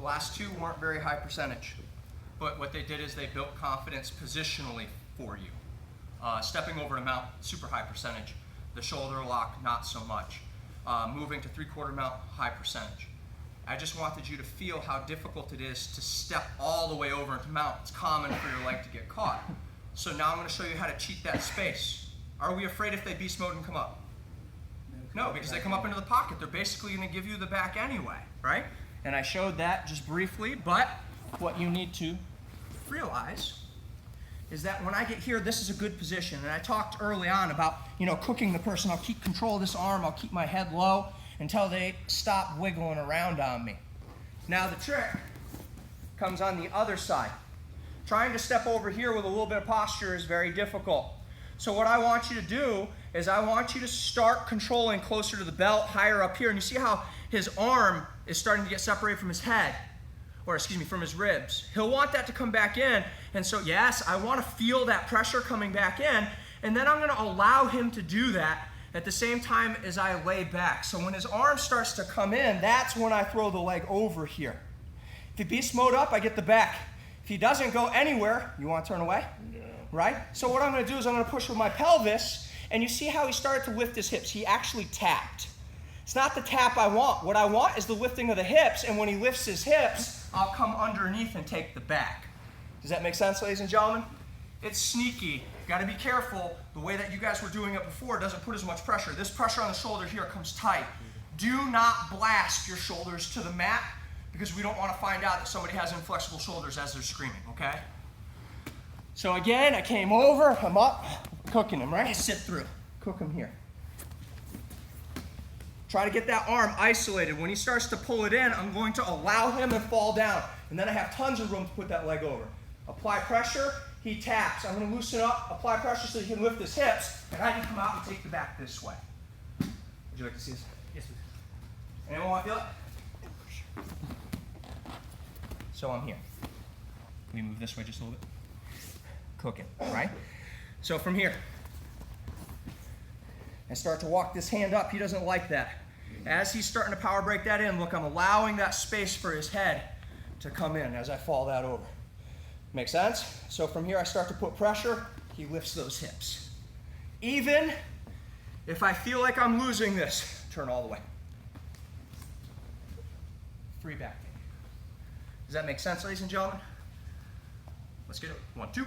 The last two weren't very high percentage, but what they did is they built confidence positionally for you. Stepping over to mount, super high percentage. The shoulder lock, not so much. Moving to 3/4 mount, high percentage. I just wanted you to feel how difficult it is to step all the way over into mount. It's common for your leg to get caught. So now I'm going to show you how to cheat that space. Are we afraid if they beast mode and come up? No, because they come up into the pocket. They're basically going to give you the back anyway, right? And I showed that just briefly, but what you need to realize is that when I get here, this is a good position. And I talked early on about, cooking the person. I'll keep control of this arm. I'll keep my head low until they stop wiggling around on me. Now the trick comes on the other side. Trying to step over here with a little bit of posture is very difficult. So what I want you to do is I want you to start controlling closer to the belt, higher up here. And you see how his arm is starting to get separated from his head, or excuse me, from his ribs. He'll want that to come back in. And so yes, I want to feel that pressure coming back in. And then I'm going to allow him to do that at the same time as I lay back. So when his arm starts to come in, that's when I throw the leg over here. If he beast mode up, I get the back. If he doesn't go anywhere, you want to turn away? Yeah. Right? So what I'm going to do is I'm going to push with my pelvis, and you see how he started to lift his hips. He actually tapped. It's not the tap I want. What I want is the lifting of the hips, and when he lifts his hips, I'll come underneath and take the back. Does that make sense, ladies and gentlemen? It's sneaky. Got to be careful. The way that you guys were doing it before doesn't put as much pressure. This pressure on the shoulder here comes tight. Do not blast your shoulders to the mat because we don't want to find out that somebody has inflexible shoulders as they're screaming, okay? So again, I came over, I'm up, cooking him, right? Sit through, cook him here. Try to get that arm isolated. When he starts to pull it in, I'm going to allow him to fall down. And then I have tons of room to put that leg over. Apply pressure, he taps. I'm going to loosen up, apply pressure so he can lift his hips, and I can come out and take the back this way. Would you like to see this? Yes, please. Anyone want to feel it? So I'm here. Can we move this way just a little bit? Cooking, right? So from here, I start to walk this hand up. He doesn't like that. As he's starting to power break that in, look, I'm allowing that space for his head to come in as I fall that over. Make sense? So from here, I start to put pressure. He lifts those hips. Even if I feel like I'm losing this, turn all the way. Free back. Does that make sense, ladies and gentlemen? Let's get it. 1, 2.